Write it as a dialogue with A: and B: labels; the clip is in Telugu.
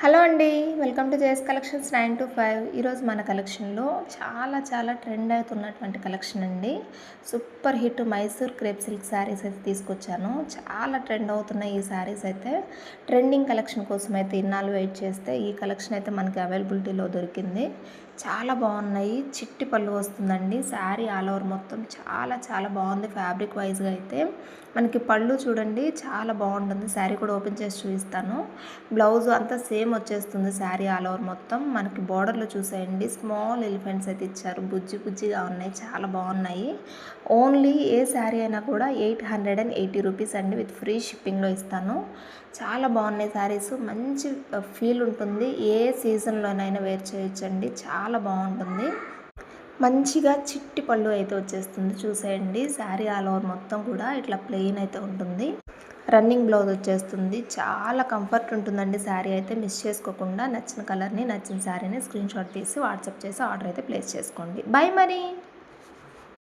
A: హలో అండి. Welcome to JS collections 9 to 5. ఈరోజు మన కలెక్షన్లో చాలా ట్రెండ్ అవుతున్నటువంటి కలెక్షన్ అండి. Super hit Mysore crepe silk saris అయితే తీసుకొచ్చాను. చాలా ట్రెండ్ అవుతున్నాయి ఈ శారీస్ అయితే. ట్రెండింగ్ కలెక్షన్ కోసం అయితే ఇన్నాళ్ళు వెయిట్ చేస్తే ఈ కలెక్షన్ అయితే మనకి అవైలబిలిటీలో దొరికింది. చాలా బాగున్నాయి. చిట్టి పళ్ళు వస్తుందండి. శారీ ఆల్ ఓవర్ మొత్తం చాలా బాగుంది. ఫ్యాబ్రిక్ వైజ్గా అయితే మనకి పళ్ళు చూడండి చాలా బాగుంటుంది. శారీ కూడా ఓపెన్ చేసి చూపిస్తాను. బ్లౌజ్ అంతా సేమ్ వచ్చేస్తుంది. శారీ ఆల్ ఓవర్ మొత్తం మనకి బార్డర్లో చూసేయండి స్మాల్ ఎలిఫెంట్స్ అయితే ఇచ్చారు. బుజ్జిగా ఉన్నాయి. చాలా బాగున్నాయి. ఓన్లీ ఏ శారీ అయినా కూడా 880 రూపీస్ అండి. విత్ ఫ్రీ షిప్పింగ్లో ఇస్తాను. చాలా బాగున్నాయి శారీస్. మంచి ఫీల్ ఉంటుంది. ఏ సీజన్లోనైనా వేర్ చేయొచ్చండి. చాలా బాగుంటుంది. మంచిగా చిట్టి పళ్ళు అయితే వచ్చేస్తుంది. చూసేయండి శారీ ఆల్ ఓవర్ మొత్తం కూడా ఇట్లా ప్లెయిన్ అయితే ఉంటుంది. రన్నింగ్ బ్లౌజ్ వచ్చేస్తుంది. చాలా కంఫర్ట్ ఉంటుందండి. శారీ అయితే మిస్ చేసుకోకుండా నచ్చిన కలర్ని నచ్చిన శారీని స్క్రీన్ షాట్ తీసి వాట్సాప్ చేసి ఆర్డర్ అయితే ప్లేస్ చేసుకోండి. బై మరి.